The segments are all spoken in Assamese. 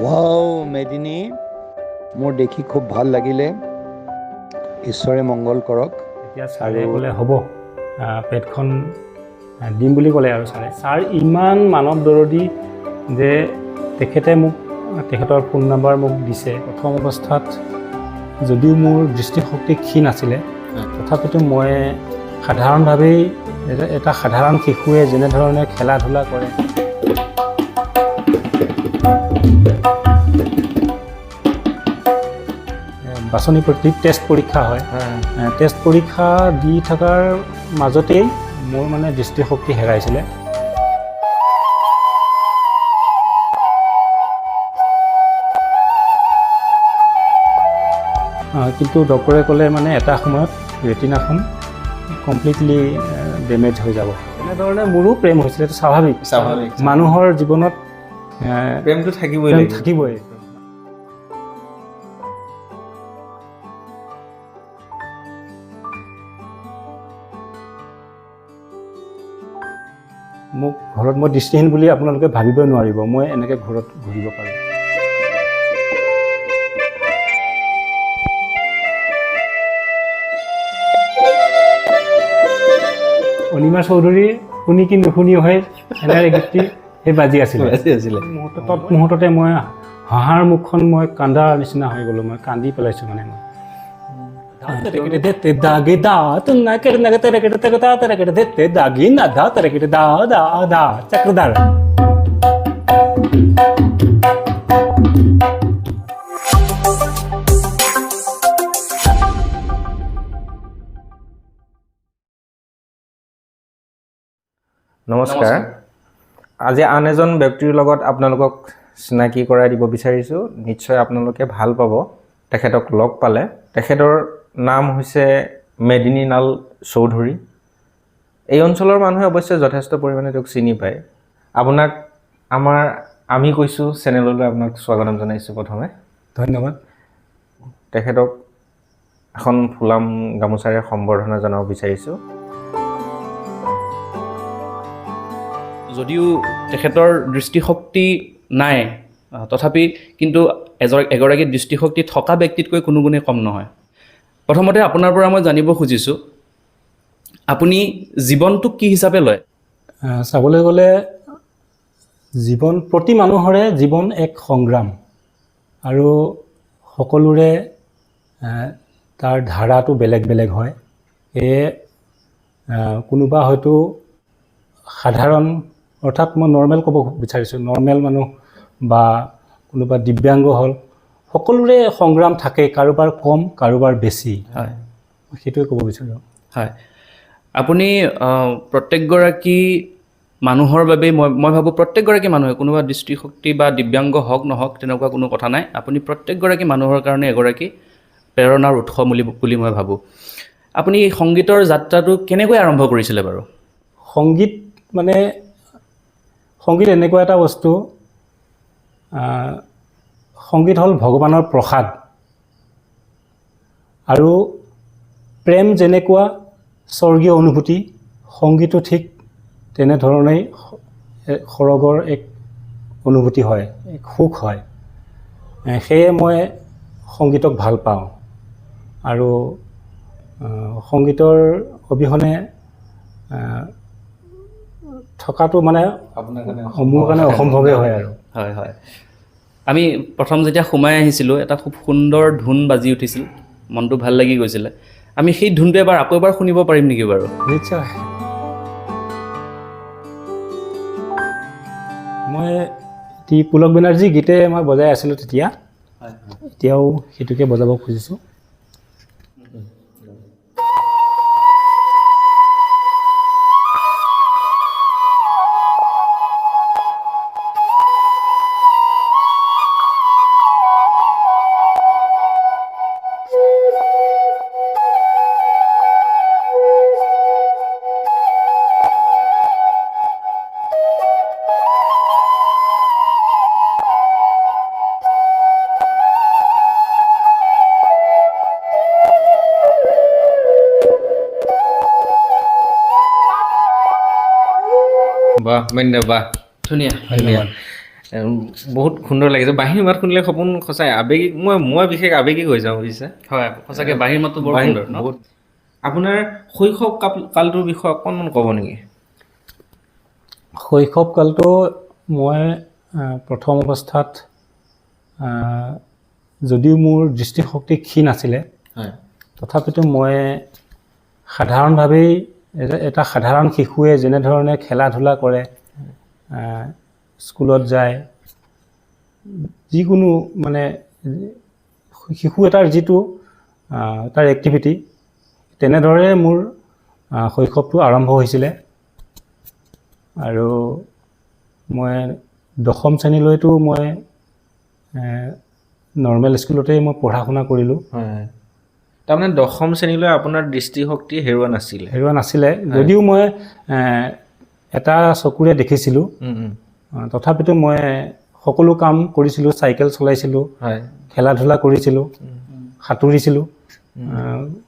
ওয়াও মেদিনী, মোৰ দেখি খুব ভাল লাগিলে। ঈশ্বৰে মংগল কৰক। এতিয়া ছাৰে ক'লে হ'ব, পেটখন দিম বুলি ক'লে আৰু ছাৰ ইমান মানৱ দৰদী যে তেখেতে মোক তেখেতৰ ফোন নাম্বাৰ মোক দিছে। প্ৰথম অৱস্থাত যদিও মোৰ দৃষ্টিশক্তি ক্ষীণ আছিলে, তথাপিতো মই সাধাৰণভাৱেই এটা সাধাৰণ শিশুৱে যেনেধৰণে খেলা ধূলা কৰে, বাছনি টেষ্ট পৰীক্ষা হয়, টেষ্ট পৰীক্ষা দি থকাৰ মাজতেই মোৰ মানে দৃষ্টিশক্তি হেৰাইছিলে। কিন্তু ডক্টৰে ক'লে মানে এটা সময়ত ৰেটিনাখন কমপ্লিটলি ডেমেজ হৈ যাব। এনেধৰণে মোৰো প্ৰেম হৈছিলে, এইটো স্বাভাৱিক। মানুহৰ জীৱনত প্ৰেমটো থাকিবই। মোক ঘৰত মই দৃষ্টিহীন বুলি আপোনালোকে ভাবিবই নোৱাৰিব, মই এনেকৈ ঘৰত ঘূৰিব পাৰোঁ। অনিমা চৌধুৰী শুনি কি নুশুনি হৈ এনেকৈ গীতটি সেই বাজি আছিলে। মুহূৰ্ততে মই হাঁহাৰ মুখখন মই কান্দাৰ নিচিনা হৈ গ'লোঁ, মই কান্দি পেলাইছোঁ মানে মই। চক্ৰধাৰ নমস্কাৰ। আজি আন এজন ব্যক্তিৰ লগত আপোনালোকক চিনাকি কৰাই দিব বিচাৰিছোঁ। নিশ্চয় আপোনালোকে ভাল পাব তেখেতক লগ পালে। তেখেতৰ নাম হৈছে মেদিনী লাল চৌধুৰী। এই অঞ্চলৰ মানুহে অৱশ্যে যথেষ্ট পৰিমাণে তেওঁক চিনি পায়। আপোনাক আমি কৈছোঁ চেনেললৈ আপোনাক স্বাগতম জনাইছোঁ। প্ৰথমে ধন্যবাদ। তেখেতক এখন ফুলাম গামোচাৰে সম্বৰ্ধনা জনাব বিচাৰিছোঁ। যদিও তেখেতৰ দৃষ্টিশক্তি নাই, তথাপি কিন্তু এগৰাকী দৃষ্টিশক্তি থকা ব্যক্তিতকৈ কোনো গুণে কম নহয়। প্ৰথমতে আপোনাৰ পৰা মই জানিব খুজিছোঁ, আপুনি জীৱনটোক কি হিচাপে লয়? চাবলৈ গ'লে প্ৰতি মানুহৰে জীৱন এক সংগ্ৰাম, আৰু সকলোৰে তাৰ ধাৰাটো বেলেগ বেলেগ হয়। সেয়ে কোনোবা হয়তো সাধাৰণ, অৰ্থাৎ মই নৰ্মেল ক'ব বিচাৰিছোঁ, নৰ্মেল মানুহ বা কোনোবা দিব্যাংগ হ'ল, সকলোৰে সংগ্ৰাম থাকে, কাৰোবাৰ কম কাৰোবাৰ বেছি। হয়, সেইটোৱে ক'ব বিচাৰোঁ। হয়, আপুনি প্ৰত্যেকগৰাকী মানুহৰ বাবে মই ভাবোঁ প্ৰত্যেকগৰাকী মানুহে, কোনোবা দৃষ্টিশক্তি বা দিব্যাংগ হওক নহওক তেনেকুৱা কোনো কথা নাই, আপুনি প্ৰত্যেকগৰাকী মানুহৰ কাৰণে এগৰাকী প্ৰেৰণাৰ উৎস বুলি মই ভাবোঁ। আপুনি সংগীতৰ যাত্ৰাটো কেনেকৈ আৰম্ভ কৰিছিলে বাৰু? সংগীত এনেকুৱা এটা বস্তু, সংগীত হ'ল ভগৱানৰ প্ৰসাদ, আৰু প্ৰেম যেনেকুৱা স্বৰ্গীয় অনুভূতি, সংগীতো ঠিক তেনেধৰণেই সৰগৰ এক অনুভূতি হয়, এক সুখ হয়। সেয়ে মই সংগীতক ভাল পাওঁ, আৰু সংগীতৰ অবিহনে থকাটো মানে মোৰ কাৰণে অসম্ভৱেই হয় আৰু। হয় হয়, আমি প্ৰথম যেতিয়া সোমাই আহিছিলোঁ, এটা খুব সুন্দৰ ধুন বাজি উঠিছিল, মনটো ভাল লাগি গৈছিলে। আমি সেই ধুনটো আকৌ এবাৰ শুনিব পাৰিম নেকি বাৰু? নিশ্চয়। মই পুলক বেনাৰ্জী গীতে মই বজাই আছিলোঁ তেতিয়া, এতিয়াও সেইটোকে বজাব খুজিছোঁ। বাহ মেন্দে বাহ, ধুনীয়া ধন্যবাদ। বহুত সুন্দৰ লাগিছে। বাঁহীৰ মাত শুনিলে সপোন সঁচাই আৱেগিক, মই বিশেষ আৱেগিক হৈ যাওঁ বুজিছা। হয় সঁচাকৈ বাঁহীৰ মাতটো বৰ সুন্দৰ ন? বহুত। আপোনাৰ শৈশৱ কালটোৰ বিষয়ে অকণমান ক'ব নেকি? শৈশৱকালটো মই প্ৰথম অৱস্থাত যদিও মোৰ দৃষ্টিশক্তি ক্ষীণ আছিলে, হয় তথাপিতো মই সাধাৰণভাৱেই এটা সাধাৰণ শিশুৱে যেনেধৰণে খেলা ধূলা কৰে, স্কুলত যায়, যিকোনো মানে শিশু এটাৰ যিটো তাৰ এক্টিভিটি, তেনেদৰে মোৰ শৈশৱটো আৰম্ভ হৈছিলে। আৰু মই 10ম শ্ৰেণীলৈতো মই নৰ্মেল স্কুলতেই মই পঢ়া শুনা কৰিলোঁ। হয় তাৰমানে 10ম শ্ৰেণীলৈ আপোনাৰ দৃষ্টিশক্তি হেৰুৱা নাছিলে? হেৰুৱা নাছিলে, যদিও মই এটা চকুৰে দেখিছিলোঁ, তথাপিতো মই সকলো কাম কৰিছিলোঁ, চাইকেল চলাইছিলোঁ, হয় খেলা ধূলা কৰিছিলোঁ, সাঁতুৰিছিলোঁ,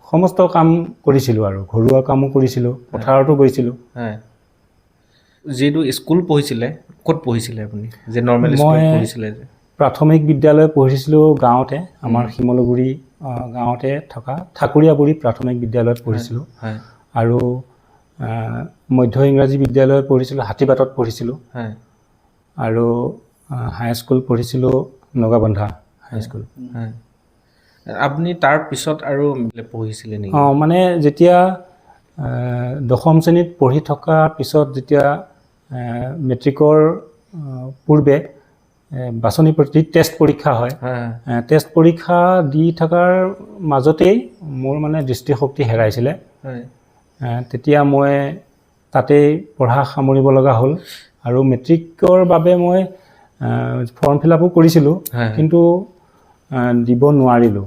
সমস্ত কাম কৰিছিলোঁ আৰু ঘৰুৱা কামো কৰিছিলোঁ, পথাৰতো গৈছিলোঁ। হয় যিটো স্কুল পঢ়িছিলে, ক'ত পঢ়িছিলে আপুনি? যে নৰ্মেল স্কুলত পঢ়িছিলে যে? প্ৰাথমিক বিদ্যালয় পঢ়িছিলোঁ গাঁৱতে, আমাৰ শিমলুগুৰি গাঁৱতে থকা ঠাকুৰীয়াবুৰী প্ৰাথমিক বিদ্যালয়ত পঢ়িছিলোঁ। হয় আৰু মধ্য ইংৰাজী বিদ্যালয়ত পঢ়িছিলোঁ, হাতীবাটত পঢ়িছিলোঁ। হয় আৰু হাইস্কুল পঢ়িছিলোঁ নগাবন্ধা হাইস্কুল। হয় আপুনি তাৰ পিছত আৰু পঢ়িছিলে নেকি? মানে যেতিয়া 10ম শ্ৰেণীত পঢ়ি থকাৰ পিছত, যেতিয়া মেট্ৰিকৰ পূৰ্বে বাছনি টেষ্ট পৰীক্ষা হয়, টেষ্ট পৰীক্ষা দি থকাৰ মাজতেই মোৰ মানে দৃষ্টিশক্তি হেৰাইছিলে। তেতিয়া মই তাতেই পঢ়া সামৰিব লগা হ'ল। আৰু মেট্ৰিকৰ বাবে মই ফৰ্ম ফিল আপো কৰিছিলোঁ, কিন্তু দিব নোৱাৰিলোঁ।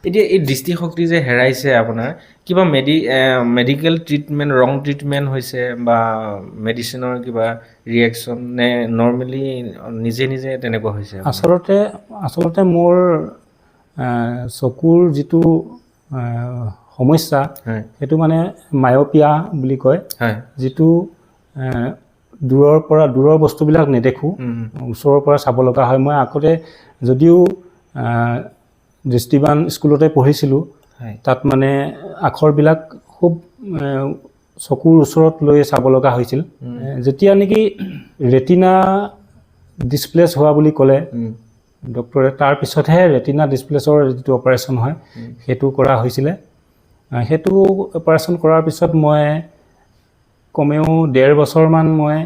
এতিয়া এই দৃষ্টিশক্তি যে হেৰাইছে আপোনাৰ, কিবা মেডিকেল ট্ৰিটমেণ্ট, ৰং ট্ৰিটমেণ্ট হৈছে বা মেডিচিনৰ কিবা ৰিয়েকশ্যন, নে নৰ্মেলি নিজে নিজে তেনেকুৱা হৈছে? আচলতে মোৰ চকুৰ যিটো সমস্যা, সেইটো মানে মায়'পিয়া বুলি কয়, যিটো দূৰৰ বস্তুবিলাক নেদেখোঁ, ওচৰৰ পৰা চাব লগা হয়। মই আগতে যদিও দৃষ্টিবান স্কুলতে পঢ়িছিলোঁ, তাত মানে আখৰবিলাক খুব চকুৰ ওচৰত লৈ চাব লগা হৈছিল। যেতিয়া নেকি ৰেটিনা ডিছপ্লেছ হোৱা বুলি ক'লে ডক্টৰে, তাৰপিছতহে ৰেটিনা ডিছপ্লেছৰ যিটো অপাৰেশ্যন হয় সেইটো কৰা হৈছিলে। সেইটো অপাৰেশ্যন কৰাৰ পিছত মই কমেও 1.5 বছৰমান মই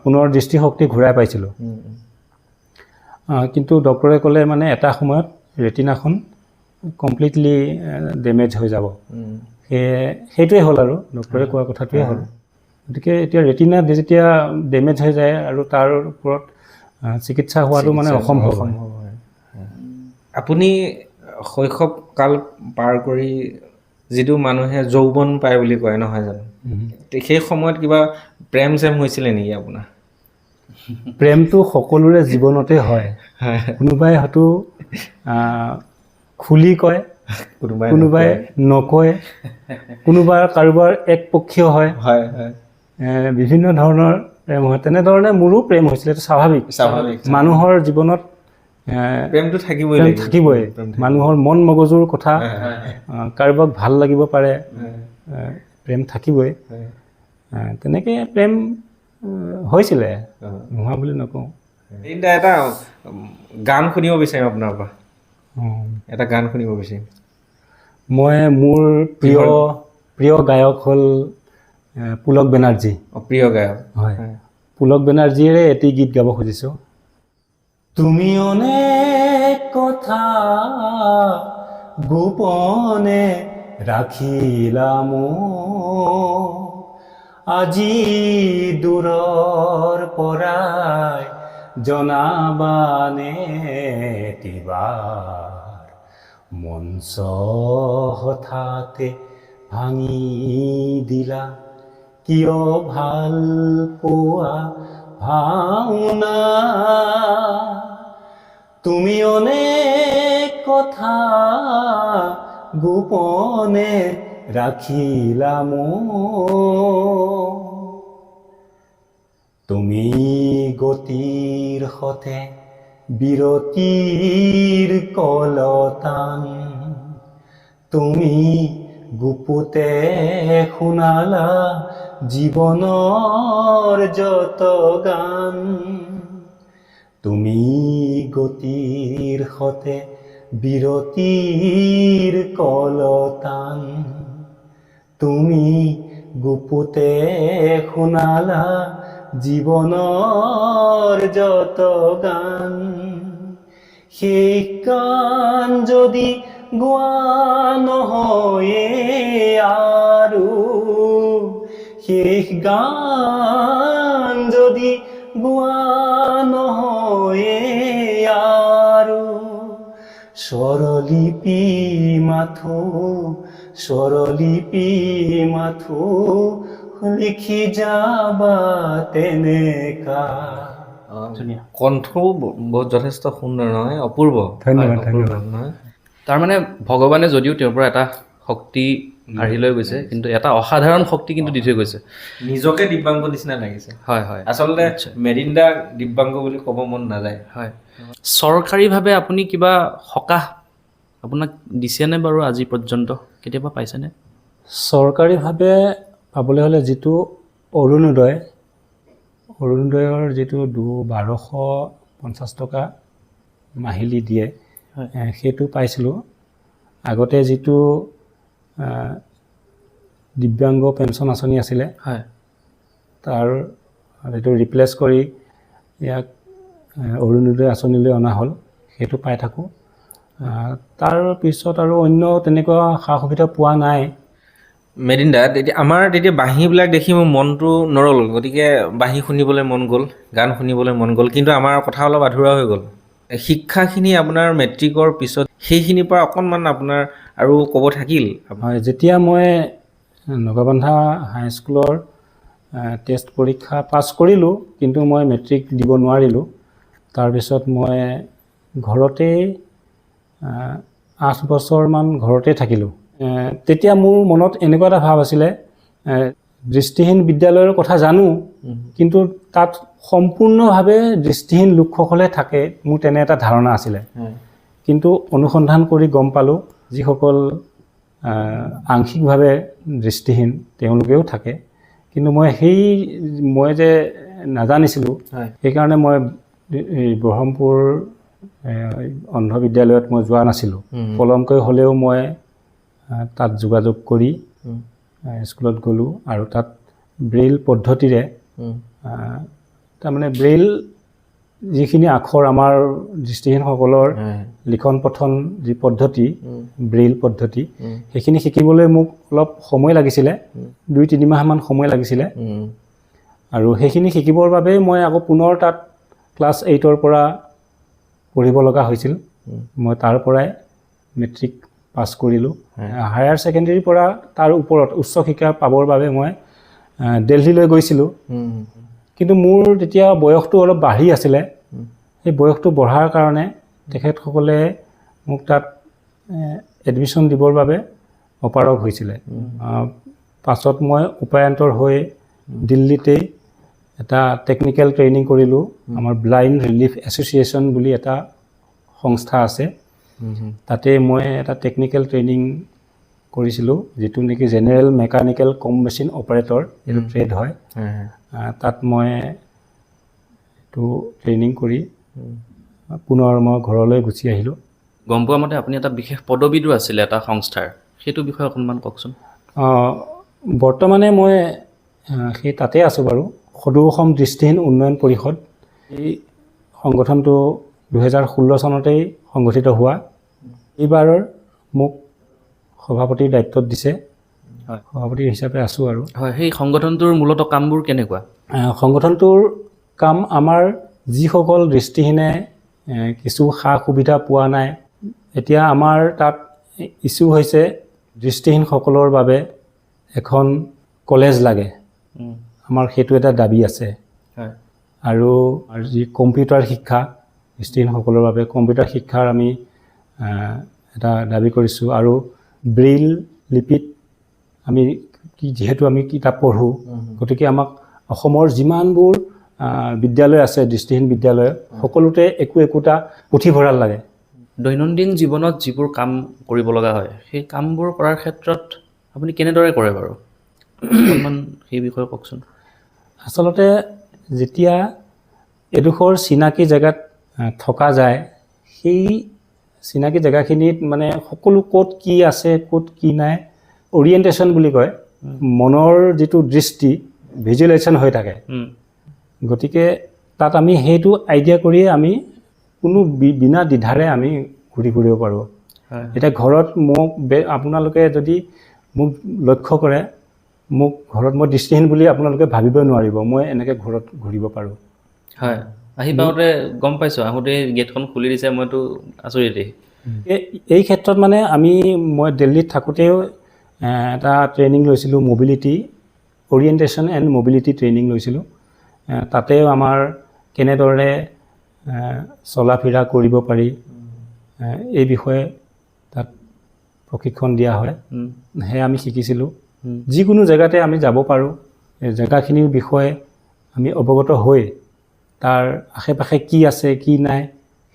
পুনৰ দৃষ্টিশক্তি ঘূৰাই পাইছিলোঁ। কিন্তু ডক্টৰে ক'লে মানে এটা সময়ত ৰেটিনাখন কমপ্লিটলি ডেমেজ হৈ যাব। সেইটোৱে হ'ল আৰু ডক্টৰে কোৱা কথাটোৱে হ'ল। গতিকে এতিয়া ৰেটিনা যেতিয়া ডেমেজ হৈ যায় আৰু তাৰ ওপৰত চিকিৎসা হোৱাটো মানে অসম্ভৱ হয়। আপুনি শৈশৱ কাল পাৰ কৰি যিটো মানুহে যৌৱন পায় বুলি কয় নহয় জানো, সেই সময়ত কিবা প্ৰেম হৈছিলে নেকি আপোনাৰ? প্ৰেমটো সকলোৰে জীৱনতে হয়। কোনোবাই হয়তো খুলি কয়, কোনোবাই নকয়, কোনোবাৰ কাৰোবাৰ একপক্ষীয় হয়, বিভিন্ন ধৰণৰ প্ৰেম হয়। তেনেধৰণে মোৰো প্ৰেম হৈছিলে, এইটো স্বাভাৱিক। মানুহৰ জীৱনত প্ৰেমটো থাকিবই। মানুহৰ মন মগজুৰ কথা, কাৰোবাক ভাল লাগিব পাৰে, প্ৰেম থাকিবই। তেনেকৈ প্ৰেম হৈছিলে, নোহোৱা বুলি নকওঁ। এটা গান শুনিব বিচাৰিম আপোনাৰ পৰা, এটা গান শুনিব বিচাৰিম। মোৰ প্ৰিয় গায়ক হ'ল পুলক বেনাৰ্জী। প্ৰিয় গায়ক হয়, পুলক বেনাৰ্জীৰে এটি গীত গাব খুজিছোঁ। তুমি অনেক কথা গোপনে ৰাখিলা মোক, আজি দূৰৰ পৰাই জনাবানে এটিবাৰ, মঞ্চ হঠাতে ভাঙি দিলা, কিয় ভাল পোৱা ভাওনা, তুমি অনেক কথা গোপনে ৰাখিলা মোক, তুমি গতিৰ সতে বিৰতিৰ কলতান তুমি গুপুতে শুনালা জীৱনৰ যত গান তুমি গতিৰ সতে বিৰতিৰ কলতান তুমি গুপুতে শুনালা জীৱনৰ যত গান সেই গান যদি গোৱা নহয়ে আৰু শেষ গান যদি গোৱা নহয়ে আৰু স্বৰলিপি মাথো লিখি যাবা তেনেকা ধুনীয়া। কণ্ঠও বহুত যথেষ্ট সুন্দৰ নহয়, অপূৰ্ব। ধন্যবাদ, অপূৰ্ব ধন্যবাদ। নহয়? তাৰমানে ভগৱানে যদিও তেওঁৰ পৰা এটা শক্তি কাঢ়ি লৈ গৈছে, কিন্তু এটা অসাধাৰণ শক্তি কিন্তু দি থৈ গৈছে। নিজকে দিব্যাংগ নিচিনা লাগিছে। হয় হয় আচলতে মেৰিন্দা দিব্যাংগ বুলি ক'ব মন নাযায়। হয়। চৰকাৰীভাৱে আপুনি কিবা সকাহ আপোনাক দিছেনে বাৰু আজি পৰ্যন্ত? কেতিয়াবা পাইছেনে? চৰকাৰীভাৱে পাবলৈ হ'লে যিটো অৰুণোদয়ৰ যিটো 1250 টকা মাহিলী দিয়ে, হয়। সেইটো পাইছিলোঁ। আগতে যিটো দিব্যাংগ পেঞ্চন আঁচনি আছিলে, হয় তাৰ এইটো ৰিপ্লেচ কৰি ইয়াক অৰুণোদয় আঁচনিলৈ অনা হ'ল, সেইটো পাই থাকোঁ। তাৰ পিছত আৰু অন্য তেনেকুৱা সা সুবিধা পোৱা নাই। মেৰিন্দা, তেতিয়া বাঁহীবিলাক দেখি মোৰ মনটো নৰল, গতিকে বাঁহী শুনিবলৈ মন গ'ল, গান শুনিবলৈ মন গ'ল, কিন্তু আমাৰ কথা অলপ আধৰুৱা হৈ গ'ল। শিক্ষাখিনি আপোনাৰ মেট্ৰিকৰ পিছত সেইখিনিৰ পৰা অকণমান আপোনাৰ আৰু ক'ব থাকিল। হয়, যেতিয়া মই নগাবান্ধা হাইস্কুলৰ টেষ্ট পৰীক্ষা পাছ কৰিলোঁ, কিন্তু মই মেট্ৰিক দিব নোৱাৰিলোঁ। তাৰপিছত মই ঘৰতেই 8 বছৰমান ঘৰতে থাকিলোঁ। তেতিয়া মোৰ মনত এনেকুৱা এটা ভাৱ আছিলে, দৃষ্টিহীন বিদ্যালয়ৰ কথা জানো, কিন্তু তাত সম্পূৰ্ণভাৱে দৃষ্টিহীন লোকসকলে থাকে, মোৰ তেনে এটা ধাৰণা আছিলে। কিন্তু অনুসন্ধান কৰি গম পালোঁ, যিসকল আংশিকভাৱে দৃষ্টিহীন তেওঁলোকেও থাকে। কিন্তু মই যে নাজানিছিলোঁ, সেইকাৰণে মই ব্ৰহ্মপুৰ অন্ধ বিদ্যালয়ত মই যোৱা নাছিলোঁ। পলমকৈ হ'লেও মই তাত যোগাযোগ কৰি স্কুলত গ'লোঁ, আৰু তাত ব্ৰেইল পদ্ধতিৰে, তাৰমানে ব্ৰেইল যিখিনি আখৰ আমাৰ দৃষ্টিহীনসকলৰ লিখন পঠন যি পদ্ধতি, ব্ৰেইল পদ্ধতি, সেইখিনি শিকিবলৈ মোক অলপ সময় লাগিছিলে, 2-3 মাহমান সময় লাগিছিলে। আৰু সেইখিনি শিকিবৰ বাবে মই আকৌ পুনৰ তাত ক্লাছ 8ৰ পৰা পঢ়িব লগা হৈছিল। মই তাৰ পৰাই মেট্ৰিক পাছ কৰিলোঁ। হায়াৰ ছেকেণ্ডেৰীৰ পৰা তাৰ ওপৰত উচ্চ শিক্ষা পাবৰ বাবে মই দিল্লীলৈ গৈছিলোঁ। কিন্তু মোৰ তেতিয়া বয়সটো অলপ বাঢ়ি আছিলে। সেই বয়সটো বঢ়াৰ কাৰণে তেখেতসকলে মোক তাত এডমিশ্যন দিবৰ বাবে অপাৰগ হৈছিলে। পাছত মই উপায়ন্তৰ হৈ দিল্লীতেই এটা টেকনিকেল ট্ৰেইনিং কৰিলোঁ। আমাৰ ব্লাইণ্ড ৰিলিফ এছ'চিয়েশ্যন বুলি এটা সংস্থা আছে, তাতে মই এটা টেকনিকেল ট্ৰেইনিং কৰিছিলোঁ, যিটো নেকি জেনেৰেল মেকানিকেল কম মেচিন অপাৰেটৰ, এইটো ট্ৰেড হয়। তাত মই এইটো ট্ৰেইনিং কৰি পুনৰ মই ঘৰলৈ গুচি আহিলোঁ। গম পোৱা মতে আপুনি এটা বিশেষ পদবীটো আছিলে এটা সংস্থাৰ, সেইটো বিষয়ে অকণমান কওকচোন। বৰ্তমানে মই সেই তাতে আছোঁ বাৰু, সদৌ অসম দৃষ্টিহীন উন্নয়ন পৰিষদ। এই সংগঠনটো 2016 চনতেই সংগঠিত হোৱা। এইবাৰৰ মোক সভাপতিৰ দায়িত্বত দিছে, সভাপতি হিচাপে আছোঁ আৰু। হয়, সেই সংগঠনটোৰ মূলতঃ কামবোৰ কেনেকুৱা? সংগঠনটোৰ কাম, আমাৰ যিসকল দৃষ্টিহীনে কিছু সা সুবিধা পোৱা নাই, এতিয়া আমাৰ তাত ইছ্যু হৈছে দৃষ্টিহীনসকলৰ বাবে এখন কলেজ লাগে, আমাৰ সেইটো এটা দাবী আছে। আৰু যি কম্পিউটাৰ শিক্ষা, দৃষ্টিহীনসকলৰ বাবে কম্পিউটাৰ শিক্ষাৰ আমি এটা দাবী কৰিছোঁ। আৰু ব্ৰেইল লিপিত যিহেতু আমি কিতাপ পঢ়োঁ, গতিকে আমাক অসমৰ যিমানবোৰ বিদ্যালয় আছে, দৃষ্টিহীন বিদ্যালয়, সকলোতে একোটা পুথিভঁৰাল লাগে। দৈনন্দিন জীৱনত যিবোৰ কাম কৰিব লগা হয় সেই কামবোৰ কৰাৰ ক্ষেত্ৰত আপুনি কেনেদৰে কৰে বাৰু অকণমান সেই বিষয়ে কওকচোন। আচলতে যেতিয়া এডোখৰ চিনাকি জেগাত থকা যায়, সেই চিনাকি জেগাখিনিত মানে সকলো ক'ত কি আছে ক'ত কি নাই অৰিয়েণ্টেশ্যন বুলি কয়, মনৰ যিটো দৃষ্টি ভিজুৱেলাইজেশ্যন হৈ থাকে। গতিকে তাত আমি সেইটো আইডিয়া কৰিয়ে আমি কোনো বিনা দ্বিধাৰে আমি ঘূৰি ফুৰিব পাৰোঁ। এতিয়া ঘৰত মোক আপোনালোকে যদি মোক লক্ষ্য কৰে, মোক ঘৰত মই দৃষ্টিহীন বুলি আপোনালোকে ভাবিবই নোৱাৰিব, মই এনেকৈ ঘৰত ঘূৰিব পাৰোঁ। হয়, আহি পাওঁতে গম পাইছোঁ, আহোঁতে গেটখন খুলি দিছে, মইতো আচৰিতেই। এই ক্ষেত্ৰত মানে মই দিল্লীত থাকোঁতেও এটা ট্ৰেইনিং লৈছিলোঁ, mobility orientation and mobility training লৈছিলোঁ। তাতেও আমাৰ কেনেদৰে চলা ফিৰা কৰিব পাৰি এই বিষয়ে তাত প্ৰশিক্ষণ দিয়া হয়, সেয়া আমি শিকিছিলোঁ। যিকোনো জেগাতে আমি যাব পাৰোঁ, জেগাখিনিৰ বিষয়ে আমি অৱগত হৈ তাৰ আশে পাশে কি আছে কি নাই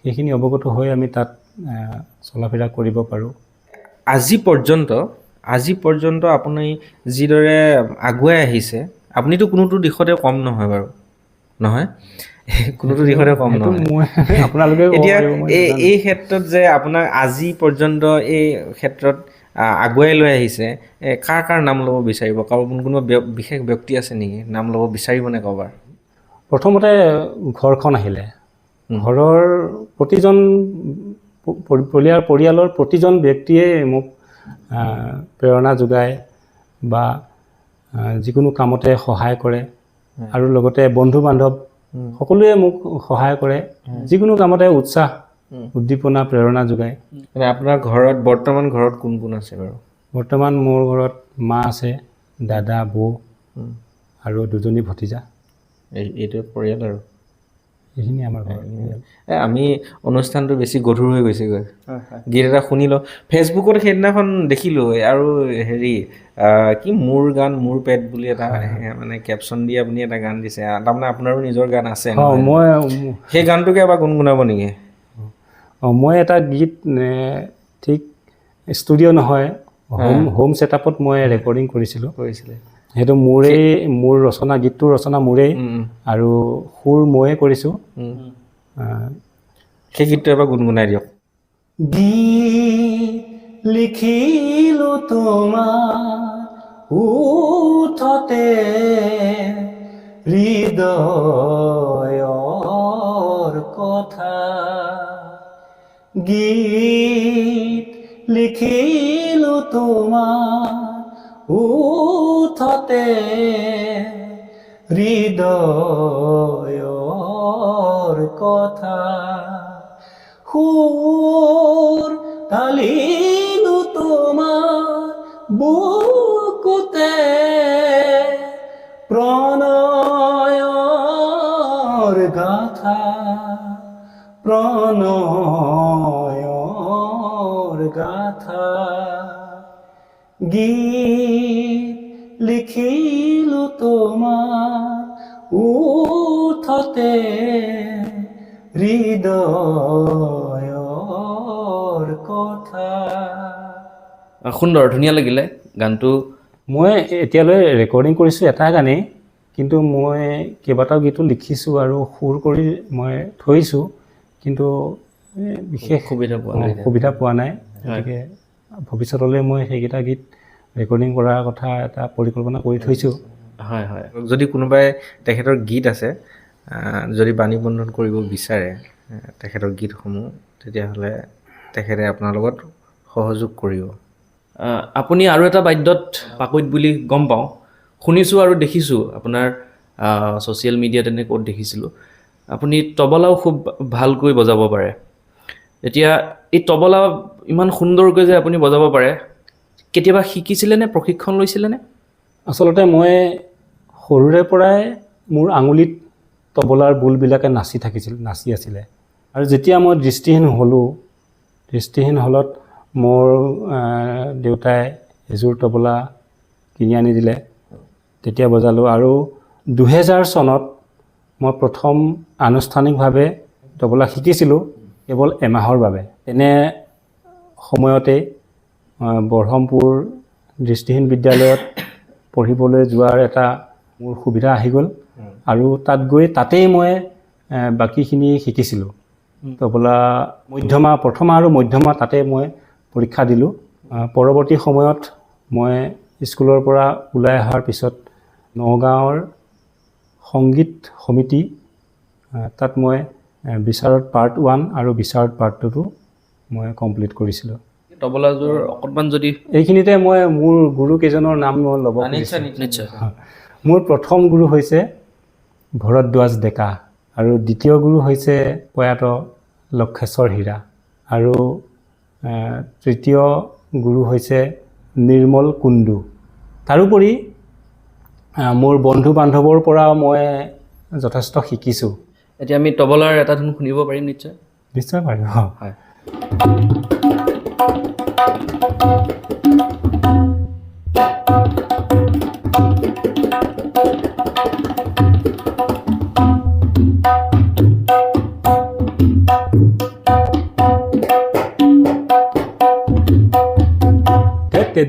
সেইখিনি অৱগত হৈ আমি তাত চলা ফিৰা কৰিব পাৰোঁ। আজি পৰ্যন্ত আপুনি যিদৰে আগুৱাই আহিছে, আপুনিতো কোনোটো দিশতে কম নহয় বাৰু, নহয়? কোনোটো দিশতে কম নহয়। আপোনালোকে এতিয়া এই ক্ষেত্ৰত যে আপোনাক আজি পৰ্যন্ত এই ক্ষেত্ৰত আগুৱাই লৈ আহিছে, কাৰ নাম ল'ব বিচাৰিব? কোনোবা বিশেষ ব্যক্তি আছে নেকি নাম ল'ব বিচাৰিবনে ক'ৰবাৰ? প্ৰথমতে ঘৰখন আহিলে, ঘৰৰ প্ৰতিজন পৰিয়ালৰ প্ৰতিজন ব্যক্তিয়ে মোক প্ৰেৰণা যোগায় বা যিকোনো কামতে সহায় কৰে, আৰু লগতে বন্ধু বান্ধৱ সকলোৱে মোক সহায় কৰে, যিকোনো কামতে উৎসাহ উদ্দীপনা প্ৰেৰণা যোগায়। আপোনাৰ বৰ্তমান ঘৰত কোন কোন আছে বাৰু? বৰ্তমান মোৰ ঘৰত মা আছে, দাদা, বৌ আৰু দুজনী ভতিজা। এইটো পৰিয়াল আৰু এইখিনি আমাৰ ঘৰত। আমি অনুষ্ঠানটো বেছি গধুৰ হৈ গৈছেগৈ, গীত এটা শুনি লওঁ। ফেচবুকত সেইদিনাখন দেখিলোঁ, আৰু কি মোৰ গান মোৰ পেট বুলি এটা মানে কেপশ্যন দি আপুনি এটা গান দিছে, তাৰমানে আপোনাৰো নিজৰ গান আছে? মই সেই গানটোকে এবাৰ গুণগুণাব নেকি? মই এটা গীত ঠিক ষ্টুডিঅ' নহয়, হোম ছেটআপত মই ৰেকৰ্ডিং কৰিছিলোঁ। সেইটো মোৰ ৰচনা, গীতটোৰ ৰচনা মোৰেই আৰু সুৰ ময়ে কৰিছোঁ। সেই গীতটো এবাৰ গুণগুণাই দিয়ক। গীত লিখিলোঁ তোমাৰ ওঠতে, হৃদয়ৰ কথা। গীত লিখিলোঁ তোমাৰ ওঠতে, হৃদয়ৰ কথা। সুৰ ঢালিলোঁ তোমাৰ বুকুতে, প্ৰণয়ৰ গাথা, প্ৰণয়ৰ গাথা। গীত লিখিলোঁ তোমাৰ ওঠতে, হৃদয়ৰ কথা। সুন্দৰ, ধুনীয়া লাগিলে গানটো। মই এতিয়ালৈ ৰেকৰ্ডিং কৰিছোঁ এটা গানেই, কিন্তু মই কেইবাটাও গীতো লিখিছোঁ আৰু সুৰ কৰি মই থৈছোঁ, কিন্তু বিশেষ সুবিধা পোৱা নাই। গতিকে ভৱিষ্যতলৈ মই সেইকেইটা গীত ৰেকৰ্ডিং কৰাৰ কথা এটা পৰিকল্পনা কৰি থৈছোঁ। হয় হয়, যদি কোনোবাই তেখেতৰ গীত আছে, যদি বাণী বন্ধন কৰিব বিচাৰে তেখেতৰ গীতসমূহ, তেতিয়াহ'লে তেখেতে আপোনাৰ লগত সহযোগ কৰিব। আপুনি আৰু এটা বাদ্যত পাকৈত বুলি গম পাওঁ, শুনিছোঁ আৰু দেখিছোঁ আপোনাৰ ছ'চিয়েল মিডিয়াত এনে ক'ত দেখিছিলোঁ। আপুনি তবলাও খুব ভালকৈ বজাব পাৰে। এতিয়া এই তবলা ইমান সুন্দৰকৈ যে আপুনি বজাব পাৰে, কেতিয়াবা শিকিছিলেনে, প্ৰশিক্ষণ লৈছিলেনে? আচলতে মই সৰুৰে পৰাই মোৰ আঙুলিত তবলাৰ বোলবিলাকে নাচি আছিলে, আৰু যেতিয়া মই দৃষ্টিহীন হ'লত মোৰ দেউতাই এযোৰ তবলা কিনি আনি দিলে, তেতিয়া বজালোঁ। আৰু 2000 চনত মই প্ৰথম আনুষ্ঠানিকভাৱে তবলা শিকিছিলোঁ কেৱল এমাহৰ বাবে। তেনে সময়তে বৰহমপুৰ দৃষ্টিহীন বিদ্যালয়ত পঢ়িবলৈ যোৱাৰ এটা মোৰ সুবিধা আহি গ'ল আৰু তাত গৈ তাতেই মই বাকীখিনি শিকিছিলোঁ। তবলা মধ্যমা প্ৰথমা আৰু মধ্যমা তাতে মই পৰীক্ষা দিলোঁ। পৰৱৰ্তী সময়ত মই স্কুলৰ পৰা ওলাই অহাৰ পিছত নগাঁৱৰ সংগীত সমিতি তাত মই বিচাৰত পাৰ্ট 1 আৰু বিচাৰত পাৰ্ট 2টো মই কমপ্লিট কৰিছিলোঁ। তবলাযোৰ অকণমান যদি এইখিনিতে মই মোৰ গুৰুকেইজনৰ নাম মই ল'ব নিশ্চয় মোৰ প্ৰথম গুৰু হৈছে ভৰদ্বাজ ডেকা আৰু দ্বিতীয় গুৰু হৈছে প্ৰয়াত লক্ষেশ্বৰ হীৰা আৰু তৃতীয় গুৰু হৈছে নিৰ্মল কুণ্ডু। তাৰোপৰি মোৰ বন্ধু বান্ধৱৰ পৰা মই যথেষ্ট শিকিছোঁ। এতিয়া আমি তবলাৰ এটা ধুন শুনিব পাৰিম নিশ্চয়? নিশ্চয় পাৰিম। হয়।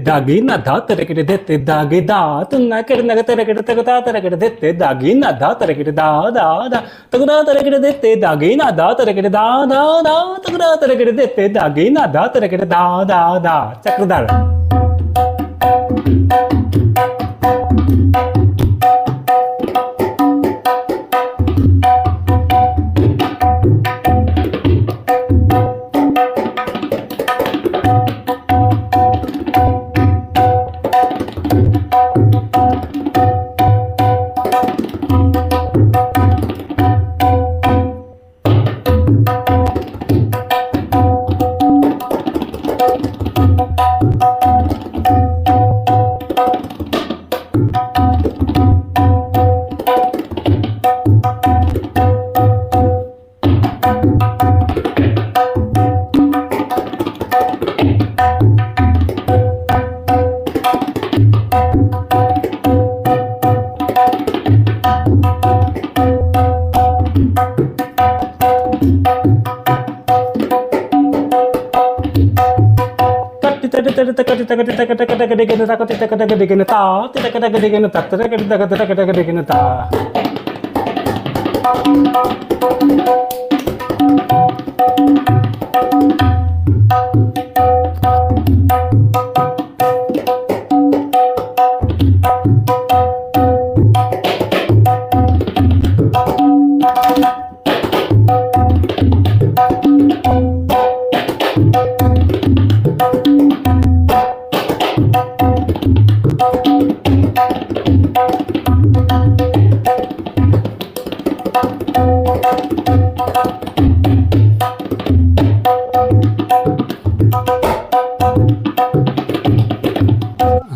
दागी ना धा तरकड़े देते दागे दा तुंगा करना तरकड़े तगदा तरकड़े देते दागी ना धा तरकड़े दा दा दा तगदा तरकड़े देते दागी ना धा तरकड़े दा दा दा तगदा तरकड़े देते दागी ना धा तरकड़े दा दा दा चक्रधार।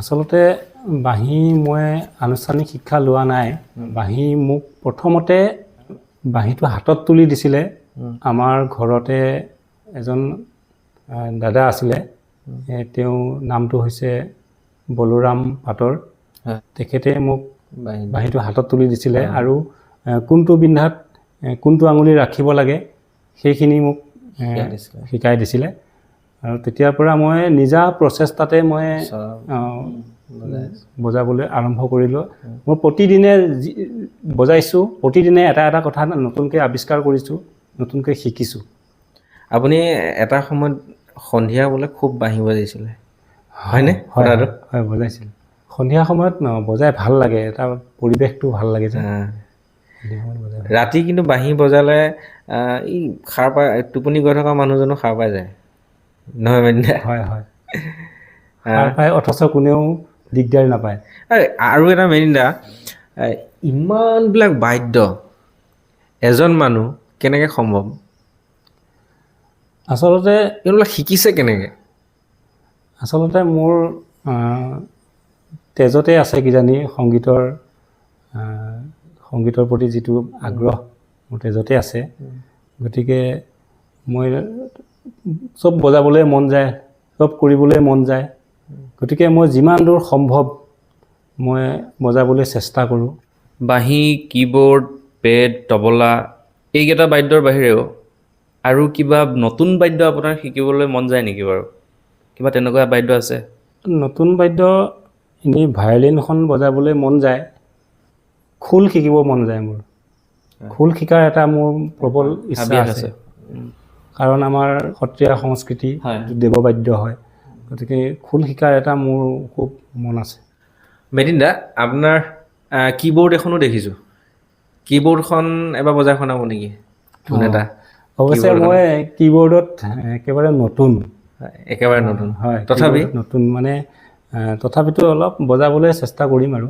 আচলতে বাঁহী মই আনুষ্ঠানিক শিক্ষা লোৱা নাই। বাঁহী মোক প্ৰথমতে বাঁহীটো হাতত তুলি দিছিলে আমাৰ ঘৰতে এজন দাদা আছিলে। তেওঁ নামটো হৈছে বলোৰাম পাটৰ। তেখেতে মোক বাঁহীটো হাতত তুলি দিছিলে আৰু কোনটো বিন্ধাত কোনটো আঙুলি ৰাখিব লাগে সেইখিনি মোক শিকাই দিছিলে আৰু তেতিয়াৰ পৰা মই নিজা প্ৰচেষ্টাতে মই বজাবলৈ আৰম্ভ কৰিলোঁ। মই প্ৰতিদিনে বজাইছোঁ, প্ৰতিদিনে এটা এটা কথা নতুনকৈ আৱিষ্কাৰ কৰিছোঁ, নতুনকৈ শিকিছোঁ। আপুনি এটা সময়ত সন্ধিয়া বোলে খুব বাঁহী বজাইছিলে, হয়নে? হয় বজাইছিলোঁ। সন্ধিয়া সময়ত বজাই ভাল লাগে, এটা পৰিৱেশটো ভাল লাগে যে। ৰাতি কিন্তু বাঁহী বজালে ই সাৰ পাই, টোপনি গৈ থকা মানুহজনো সাৰ পাই যায়, নহয় মানে? হয় সাৰ পাই, অথচ কোনেও দিগদাৰ নাপায়। আৰু এটা মেইনদা, ইমানবিলাক বাদ্য এজন মানুহ কেনেকৈ সম্ভৱ? আচলতে এইবিলাক শিকিছে কেনেকৈ? আচলতে মোৰ তেজতে আছে কিজানি সংগীতৰ প্ৰতি যিটো আগ্ৰহ মোৰ তেজতে আছে। গতিকে মই চব বজাবলৈ মন যায়, চব কৰিবলৈ মন যায়। গতিকে মই যিমান দূৰ সম্ভৱ মই বজাবলৈ চেষ্টা কৰোঁ। বাঁহী, কীবোৰ্ড, পেড, তবলা এইকেইটা বাদ্যৰ বাহিৰেও আৰু কিবা নতুন বাদ্য আপোনাৰ শিকিবলৈ মন যায় নেকি বাৰু? কিবা তেনেকুৱা বাদ্য আছে? নতুন বাদ্য এনেই ভায়লিনখন বজাবলৈ মন যায়, খোল শিকিব মন যায় মোৰ। খোল শিকাৰ এটা মোৰ প্ৰবল ইচ্ছা হাবিয়াস আছে। কাৰণ আমাৰ সত্ৰীয়া সংস্কৃতি হয়। দেৱবাদ্য হয়, গতিকে খোল শিকাৰ এটা মোৰ খুব মন আছে। মেদিন দা, আপোনাৰ কীবৰ্ড এখনো দেখিছোঁ। কীবৰ্ডখন এবাৰ বজাই শুনাব নেকি? ধুন এটা। অৱশ্যে keyboard মই কীবৰ্ডত একেবাৰে নতুন। একেবাৰে নতুন। হয়, তথাপি keyboard নতুন মানে তথাপিতো অলপ বজাবলৈ চেষ্টা কৰিম আৰু।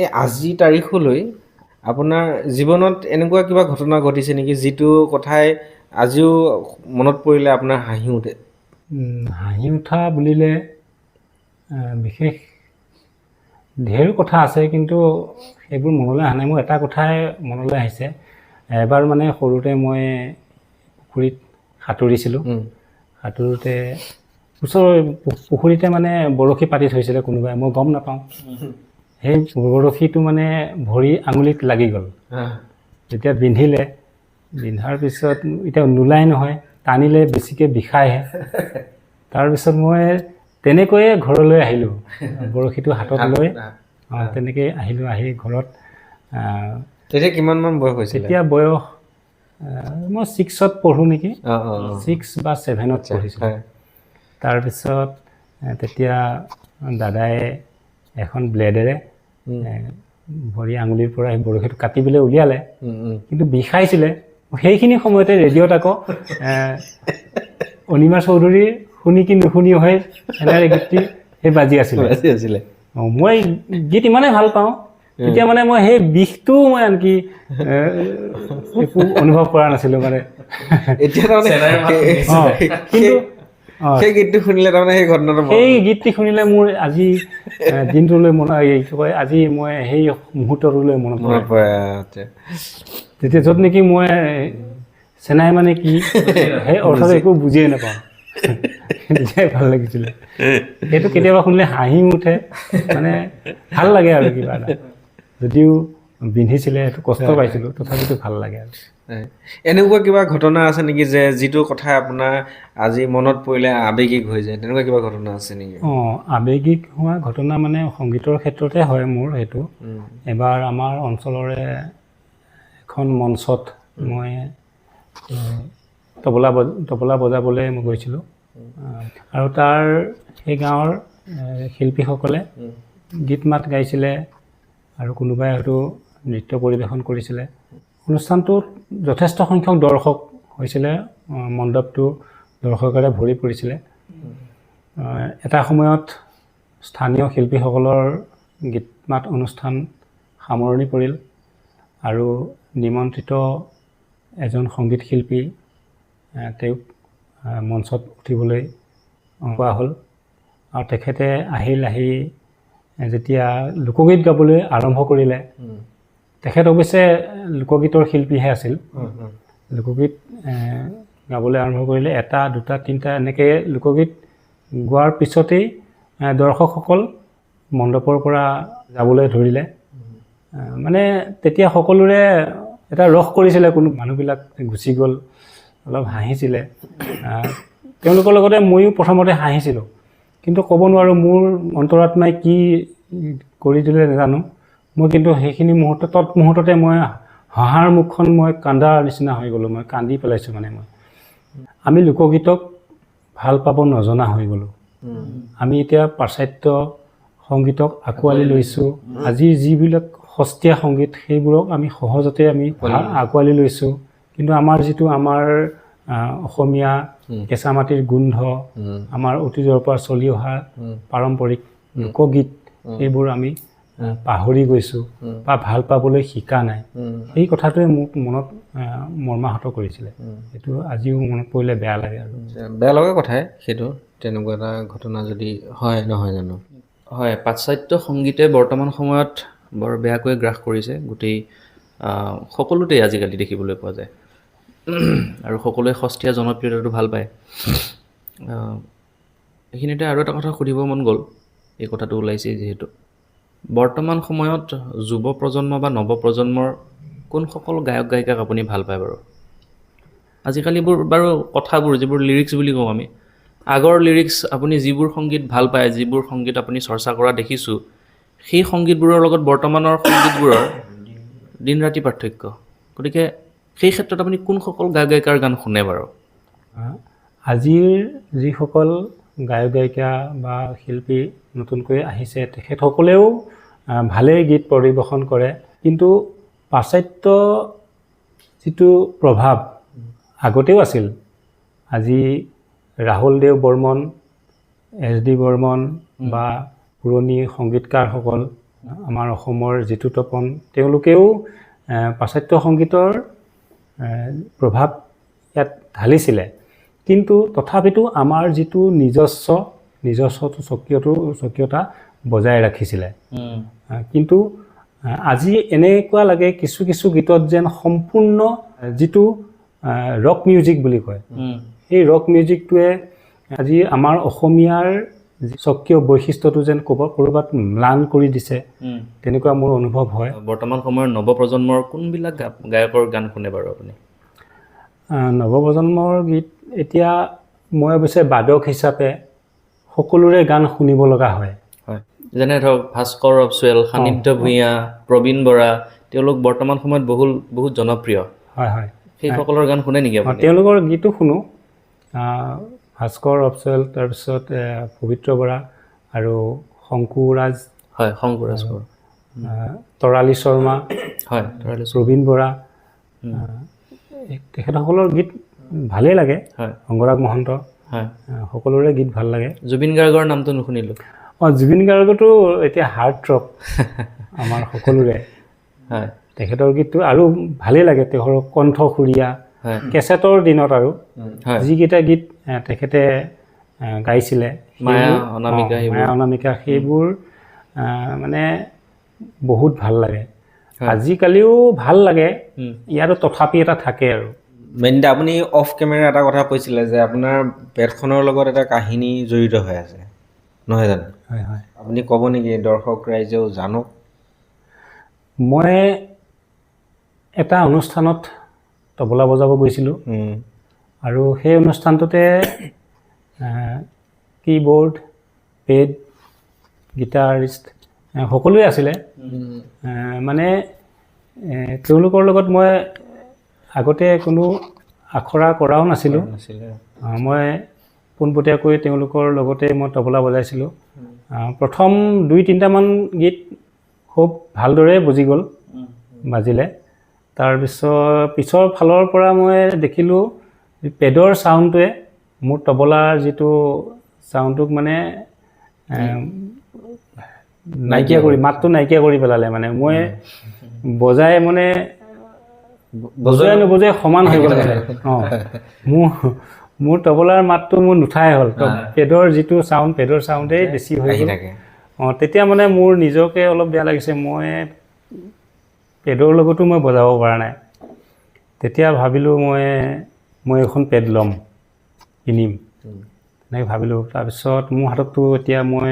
এই আজিৰ তাৰিখলৈ আপোনাৰ জীৱনত এনেকুৱা কিবা ঘটনা ঘটিছে নেকি যিটো কথাই আজিও মনত পৰিলে আপোনাৰ হাঁহি উঠে? হাঁহি উঠা বুলিলে বিশেষ ঢেৰ কথা আছে, কিন্তু সেইবোৰ মনলৈ অহা নাই। মোৰ এটা কথাই মনলৈ আহিছে। এবাৰ মানে সৰুতে মই পুখুৰীত সাঁতুৰিছিলোঁ। সাঁতোৰোতে ওচৰৰ পুখুৰীতে মানে বৰশী পাতি থৈছিলে কোনোবাই, মই গম নাপাওঁ। সেই বৰশীটো মানে ভৰি আঙুলিত লাগি গ'ল। যেতিয়া বিন্ধাৰ পিছত এতিয়া নোলাই নহয়, টানিলে বেছিকৈ বিষায়হে। তাৰপিছত মই তেনেকৈয়ে ঘৰলৈ আহিলোঁ, বৰশীটো হাতত লৈ। তেনেকৈ আহিলোঁ, আহি ঘৰত। তেতিয়া কিমানমান বয়স হৈছিল? তেতিয়া বয়স মই 6ত পঢ়োঁ নেকি, 6 বা 7ত পঢ়িছিলোঁ। তাৰপিছত তেতিয়া দাদাই এখন ব্লেডেৰে ভৰি আঙুলিৰ পৰা সেই বৰশীটো কাটিবলৈ উলিয়ালে, কিন্তু বিষাইছিলে। সেইখিনি সময়তে ৰেডিঅ'ত আকৌ অনিমা চৌধুৰীৰ শুনি কি নুশুনি হৈ এনেৰে গীতটি সেই বাজি আছিলে। মই গীত ইমানেই ভাল পাওঁ, তেতিয়া মানে মই সেই বিষটো মই আনকি একো অনুভৱ কৰা নাছিলোঁ মানে। কিন্তু সেই গীতটো শুনিলে তাৰমানে সেই ঘটনাটো সেই গীতটি শুনিলে মোৰ আজি দিনটোলৈ আজি মই সেই মুহূৰ্তটোলৈ মনত পৰে। তেতিয়া য'ত নেকি মই চেনাই মানে কি সেই অৰ্থটো একো বুজিয়ে নাপাওঁ, তেতিয়াই ভাল লাগিছিলে। সেইটো কেতিয়াবা শুনিলে হাঁহি উঠে, মানে ভাল লাগে আৰু কিবা এটা। যদিও বিন্ধিছিলে, সেইটো কষ্ট পাইছিলোঁ, তথাপিতো ভাল লাগে আৰু। এনেকুৱা কিবা ঘটনা আছে নেকি যে যিটো কথা আপোনাৰ আজি মনত পৰিলে আৱেগিক হৈ যায়? তেনেকুৱা কিবা ঘটনা আছে নেকি? আৱেগিক হোৱা ঘটনা মানে সংগীতৰ ক্ষেত্ৰতে হয় মোৰ সেইটো। এবাৰ আমাৰ অঞ্চলৰে এখন মঞ্চত মই তবলা বজাবলৈ মই গৈছিলোঁ, আৰু তাৰ সেই গাঁৱৰ শিল্পীসকলে গীত মাত গাইছিলে আৰু কোনোবাই হয়তো নৃত্য পৰিৱেশন কৰিছিলে। অনুষ্ঠানটোত যথেষ্ট সংখ্যক দৰ্শক হৈছিলে, মণ্ডপটো দৰ্শকেৰে ভৰি পৰিছিলে। এটা সময়ত স্থানীয় শিল্পীসকলৰ গীত মাত অনুষ্ঠান সামৰণি পৰিল, আৰু নিমন্ত্ৰিত এজন সংগীত শিল্পী তেওঁক মঞ্চত উঠিবলৈ কোৱা হ'ল, আৰু তেখেতে আহি যেতিয়া লোকগীত গাবলৈ আৰম্ভ কৰিলে, তেখেত অৱশ্যে লোকগীতৰ শিল্পীহে আছিল। লোকগীত গাবলৈ আৰম্ভ কৰিলে, 1, 2, 3 এনেকৈ লোকগীত গোৱাৰ পিছতেই দৰ্শকসকল মণ্ডপৰ পৰা যাবলৈ ধৰিলে। মানে তেতিয়া সকলোৰে এটা ৰস কৰিছিলে, কোনো মানুহবিলাক গুচি গ'ল, অলপ হাঁহিছিলে। তেওঁলোকৰ লগতে ময়ো প্ৰথমতে হাঁহিছিলোঁ, কিন্তু ক'ব নোৱাৰোঁ মোৰ অন্তৰাত্মাই কি কৰি দিলে নাজানো। মই কিন্তু সেইখিনি তৎমুহূৰ্ততে মই হাঁহাৰ মুখখন মই কান্দাৰ নিচিনা হৈ গ'লোঁ, মই কান্দি পেলাইছোঁ। মানে আমি লোকগীতক ভাল পাব নজনা হৈ গ'লোঁ। আমি এতিয়া পাশ্চাত্য সংগীতক আঁকোৱালি লৈছোঁ। আজিৰ যিবিলাক সস্তীয়া সংগীত সেইবোৰক আমি সহজতে আমি আঁকোৱালি লৈছোঁ, কিন্তু আমাৰ যিটো আমাৰ অসমীয়া কেঁচা মাটিৰ গোন্ধ, আমাৰ অতীজৰ পৰা চলি অহা পাৰম্পৰিক লোকগীত, এইবোৰ আমি পাহৰি গৈছোঁ বা ভাল পাবলৈ শিকা নাই। এই কথাটোৱে মোক মনত মৰ্মাহত কৰিছিলে। এইটো আজিও মনত পৰিলে বেয়া লাগে। আৰু বেয়া লগা কথাই সেইটো, তেনেকুৱা এটা ঘটনা যদি হয়, নহয় জানো? হয়, পাশ্চাত্য সংগীতে বৰ্তমান সময়ত বৰ বেয়াকৈ গ্ৰাস কৰিছে গোটেই সকলোতেই আজিকালি দেখিবলৈ পোৱা যায়। আৰু সকলোৱে সস্তীয়া জনপ্ৰিয়তাটো ভাল পায়। এইখিনিতে আৰু এটা কথা সুধিব মন গ'ল, এই কথাটো ওলাইছে যিহেতু, বৰ্তমান সময়ত যুৱ প্ৰজন্ম বা নৱপ্ৰজন্মৰ কোনসকল গায়ক গায়িকাক আপুনি ভাল পায় বাৰু? আজিকালিবোৰ বাৰু কথাবোৰ যিবোৰ লিৰিক্স বুলি কওঁ আমি, আগৰ লিৰিক্স আপুনি যিবোৰ সংগীত ভাল পায়, যিবোৰ সংগীত আপুনি চৰ্চা কৰা দেখিছোঁ, সেই সংগীতবোৰৰ লগত বৰ্তমানৰ সংগীতবোৰৰ দিন ৰাতি পাৰ্থক্য। গতিকে সেই ক্ষেত্ৰত আপুনি কোনসকল গায়ক গায়িকাৰ গান শুনে বাৰু? আজিৰ যিসকল গায়ক গায়িকা বা শিল্পী নতুনকৈ আহিছে, তেখেতসকলেও ভালেই গীত পৰিৱেশন কৰে, কিন্তু পাশ্চাত্য যিটো প্ৰভাৱ আগতেও আছিল। আজি ৰাহুল দেৱ বৰ্মন, এছ ডি বৰ্মন বা পুৰণি সংগীতকাৰসকল, আমাৰ অসমৰ জিতু তপন, তেওঁলোকেও পাশ্চাত্য সংগীতৰ প্ৰভাৱ ইয়াত ঢালিছিলে, কিন্তু তথাপিতো আমাৰ যিটো নিজস্ব স্বকীয়তা বজাই ৰাখিছিলে। কিন্তু আজি এনেকুৱা লাগে কিছু কিছু গীতত যেন সম্পূৰ্ণ যিটো ৰক মিউজিক বুলি কয়, সেই ৰক মিউজিকটোৱে আজি আমাৰ অসমীয়াৰ স্বকীয় বৈশিষ্ট্যটো যেন ক'ৰবাত ম্লান কৰি দিছে, তেনেকুৱা মোৰ অনুভৱ হয়। বৰ্তমান সময়ৰ নৱপ্ৰজন্মৰ কোনবিলাক গায়কৰ গান শুনে বাৰু আপুনি? নৱপ্ৰজন্মৰ গীত এতিয়া মই অৱশ্যে বাদক হিচাপে সকলোৰে গান শুনিব লগা হয়। যেনে ধৰক ভাস্কৰ অপচুৱেল, সান্নিধ্য ভূঞা, প্ৰবীণ বৰা, তেওঁলোক বৰ্তমান সময়ত বহুত জনপ্ৰিয়। হয় হয়, সেইসকলৰ গান শুনে নেকি আপুনি? তেওঁলোকৰ গীতো শুনো। ভাস্কৰ অপচুৱেল, তাৰপিছত পবিত্ৰ বৰা আৰু শংকুৰাজ, হয় শংকুৰাজ বৰা, তৰালী শৰ্মা, হয় প্ৰবীণ বৰা, তেখেতসকলৰ গীত ভালেই লাগে। হয়, অংগৰাগ মহন্ত, হয়, সকলোৰে গীত ভাল লাগে। জুবিন গাৰ্গৰ নামটো নুশুনিলোঁ। জুবিন গাৰ্গতো এতিয়া হাৰ্ট ৰক আমাৰ সকলোৰে। হয়, তেখেতৰ গীতটো আৰু ভালেই লাগে। তেওঁৰ কণ্ঠসুৰীয়া কেছেটৰ দিনত আৰু যিকেইটা গীত তেখেতে গাইছিলে, মায়া অনামিকা, সেইবোৰ মানে বহুত ভাল লাগে। আজিকালিও ভাল লাগে, ইয়াৰো তথাপি এটা থাকে আৰু। মেইনলি আপুনি অফ কেমেৰা এটা কথা কৈছিলে যে আপোনাৰ পেটখনৰ লগত এটা কাহিনী জড়িত হৈ আছে, নহয় জানো? হয় হয়, আপুনি ক'ব নেকি দৰ্শক ৰাইজেও জানক? মই এটা অনুষ্ঠানত তবলা বজাব গৈছিলোঁ, আৰু সেই অনুষ্ঠানটোতে কীবৰ্ড, পেড, গিটাৰিষ্ট সকলোৱে আছিলে। মানে তেওঁলোকৰ লগত মই আগতে কোনো আখৰা কৰাও নাছিলোঁ। মই পোনপটীয়াকৈ তেওঁলোকৰ লগতে মই তবলা বজাইছিলোঁ। প্ৰথম 2-3টামান গীত খুব ভালদৰে বুজি গ'ল, বাজিলে। পিছৰ ফালৰ পৰা মই দেখিলোঁ পেডৰ চাউণ্ডটোৱে মোৰ তবলাৰ যিটো চাউণ্ডটোক মানে মাতটো নাইকিয়া কৰি পেলালে। মানে মই বজাই মানে বজাই নবজাই সমান হৈ গ'ল। মোৰ তবলাৰ মাতটো মোৰ নুঠাই হ'ল, পেডৰ যিটো চাউণ্ড, পেডৰ চাউণ্ডেই বেছি হৈ গ'ল। তেতিয়া মানে মোৰ নিজকে অলপ বেয়া লাগিছে, মই পেডৰ লগতো মই বজাব পৰা নাই। তেতিয়া ভাবিলোঁ মই এখন পেড ল'ম, কিনিম। এনেকৈ ভাবিলোঁ। তাৰপিছত মোৰ হাতততো এতিয়া মোৰ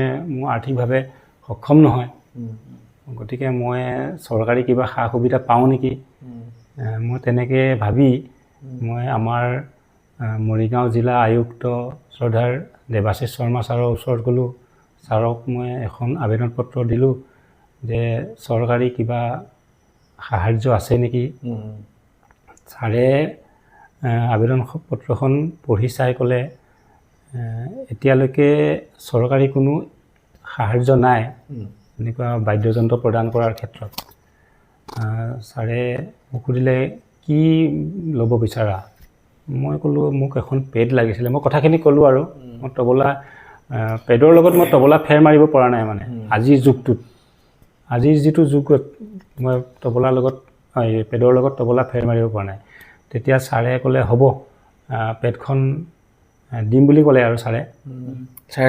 আৰ্থিকভাৱে সক্ষম নহয়, গতিকে মই চৰকাৰী কিবা সা সুবিধা পাওঁ নেকি, মই তেনেকৈ ভাবি মই আমাৰ মৰিগাঁও জিলা আয়ুক্ত শ্ৰদ্ধাৰ দেৱাশীষ শৰ্মা ছাৰৰ ওচৰত গ'লোঁ। ছাৰক মই এখন আবেদন পত্ৰ দিলোঁ যে চৰকাৰী কিবা সাহাৰ্য আছে নেকি। ছাৰে আবেদন পত্ৰখন পঢ়ি চাই ক'লে এতিয়ালৈকে চৰকাৰী কোনো সাহাৰ্য নাই এনেকুৱা বাদ্যযন্ত্ৰ প্ৰদান কৰাৰ ক্ষেত্ৰত। ছাৰে মোক সুধিলে কি ল'ব বিচাৰা। মই ক'লোঁ মোক এখন পেড লাগিছিলে। মই কথাখিনি ক'লোঁ আৰু মই তবলা পেডৰ লগত মই তবলা ফেৰ মাৰিব পৰা নাই মানে আজিৰ যুগটোত। আজিৰ যিটো যুগত মই তবলাৰ লগত পেডৰ লগত তবলা ফেৰ মাৰিব পৰা নাই। তেতিয়া ছাৰে ক'লে হ'ব পেডখন দিম বুলি ক'লে আৰু ছাৰে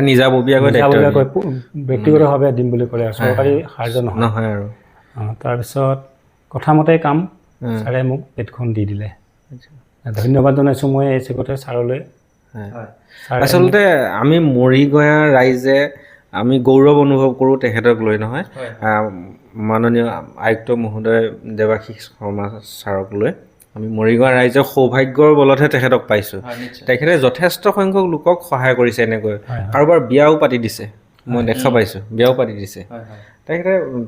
নিজাববীয়াকৈ ব্যক্তিগতভাৱে দিম বুলি ক'লে আৰু চৰকাৰী সাহাৰ্য নহয় আৰু। তাৰপিছত কথামতে কাম ছাৰে মোক পেডখন দি দিলে। ধন্যবাদ জনাইছোঁ মই এই চেগতে ছাৰলৈ। আচলতে আমি মৰিগঞা ৰাইজে আমি গৌৰৱ অনুভৱ কৰোঁ তেখেতক লৈ, নহয় মাননীয় আয়ুক্ত মহোদয় দেৱাশীষ শৰ্মা ছাৰক লৈ। আমি মৰিগঞা ৰাইজৰ সৌভাগ্যৰ বলতহে তেখেতক পাইছোঁ। তেখেতে যথেষ্ট সংখ্যক লোকক সহায় কৰিছে, এনেকৈ কাৰোবাৰ বিয়াও পাতি দিছে, মই দেখা পাইছোঁ, বিয়াও পাতি দিছে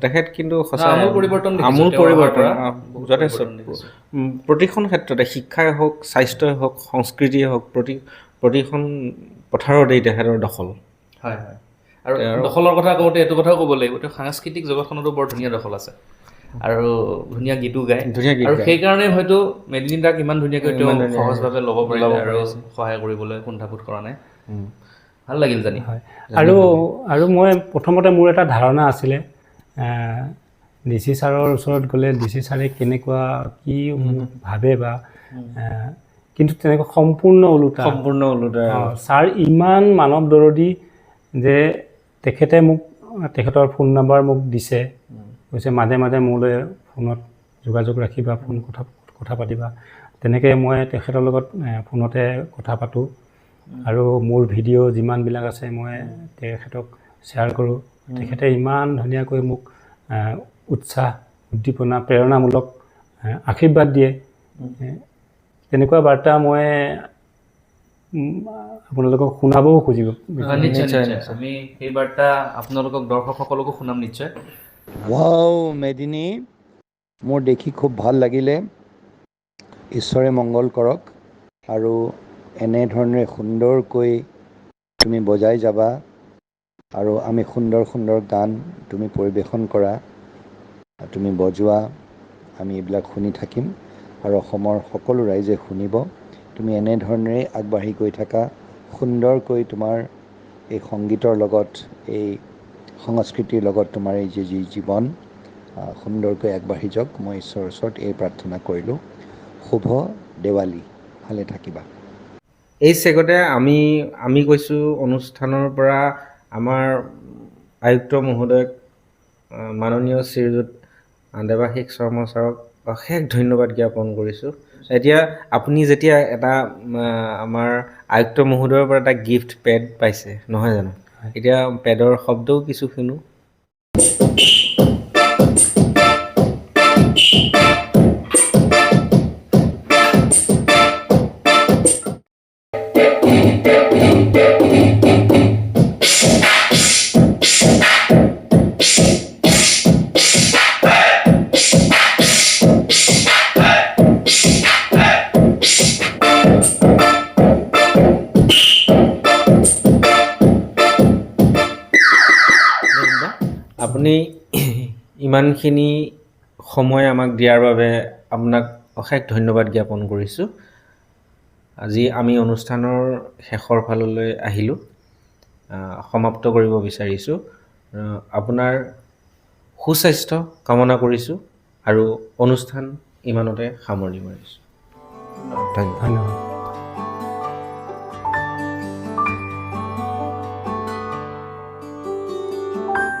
তেখেত কিন্তু সঁচা আমূল পৰিৱৰ্তন যথেষ্ট প্ৰতিখন ক্ষেত্ৰতে, শিক্ষাই হওক, স্বাস্থ্যই হওক, সংস্কৃতিয়ে হওক, প্ৰতিখন পথাৰতেই তেখেতৰ দখল। হয় হয়। আৰু দখলৰ কথা কওঁতে এইটো কথাও ক'ব লাগিব, তেওঁ সাংস্কৃতিক জগতখনতো বৰ ধুনীয়া দখল আছে আৰু ধুনীয়া গীতো গায়। আৰু সেইকাৰণে হয়তো মেদিনী দাক ইমান ধুনীয়াকৈ তেওঁ সহজভাৱে ল'ব পাৰিলে আৰু সহায় কৰিবলৈ কুণ্ঠাবোধ কৰা নাই। ভাল লাগিল জানি। আৰু মই প্ৰথমতে মোৰ এটা ধাৰণা আছিলে DC ছাৰৰ ওচৰত গ'লে DC ছাৰে কেনেকুৱা কি ভাবে বা, কিন্তু তেনেকুৱা সম্পূৰ্ণ ওলোটা। ছাৰ ইমান মানৱ দৰদী যে তেখেতে মোক তেখেতৰ ফোন নাম্বাৰ মোক দিছে, কৈছে মাজে মাজে মোলৈ ফোনত যোগাযোগ ৰাখিবা, ফোন কথা পাতিবা। তেনেকৈ মই তেখেতৰ লগত ফোনতে কথা পাতোঁ আৰু মোৰ ভিডিঅ' যিমানবিলাক আছে মই তেখেতক শ্বেয়াৰ কৰোঁ। তেখেতে ইমান ধুনীয়াকৈ মোক উৎসাহ, উদ্দীপনা, প্ৰেৰণামূলক আশীৰ্বাদ দিয়ে। তেনেকুৱা বাৰ্তা মই আপোনালোকক শুনাবও খুজিব। নিশ্চয় আমি সেই বাৰ্তা আপোনালোকক দৰ্শকসকলকো শুনাম নিশ্চয়। ৱাও মেদিনী, মোৰ দেখি খুব ভাল লাগিলে। ঈশ্বৰে মংগল কৰক আৰু এনেধৰণে সুন্দৰকৈ তুমি বজাই যাবা আৰু আমি সুন্দৰ সুন্দৰ গান তুমি পৰিৱেশন কৰা, তুমি বজোৱা, আমি এইবিলাক শুনি থাকিম আৰু অসমৰ সকলো ৰাইজে শুনিব। তুমি এনেধৰণেই আগবাঢ়ি গৈ থাকা, সুন্দৰকৈ তোমাৰ এই সংগীতৰ লগত, এই সংস্কৃতিৰ লগত তোমাৰ এই যি জীৱন সুন্দৰকৈ আগবাঢ়ি যাওক। মই ঈশ্বৰৰ ওচৰত এই প্ৰাৰ্থনা কৰিলোঁ। শুভ দেৱালী, ভালে থাকিবা। এই চেগতে আমি কৈছোঁ অনুষ্ঠানৰ পৰা আমাৰ আয়ুক্ত মহোদয়ক, মাননীয় শ্ৰীযুত দেৱাশীষ শৰ্মা ছাৰক অশেষ ধন্যবাদ জ্ঞাপন কৰিছোঁ। এতিয়া আপুনি যেতিয়া এটা আমাৰ আয়ুক্ত মহোদয়ৰ পৰা এটা গিফ্ট পেড পাইছে, নহয় জানো? এতিয়া পেডৰ শব্দও কিছু শুনো। আপুনি ইমানখিনি সময় আমাক দিয়াৰ বাবে আপোনাক অশেষ ধন্যবাদ জ্ঞাপন কৰিছোঁ। আজি আমি অনুষ্ঠানৰ শেষৰ ফাললৈ আহিলোঁ, সমাপ্ত কৰিব বিচাৰিছোঁ। আপোনাৰ সুস্বাস্থ্য কামনা কৰিছোঁ আৰু অনুষ্ঠান ইমানতে সামৰণি মাৰিছোঁ। ধন্যবাদ।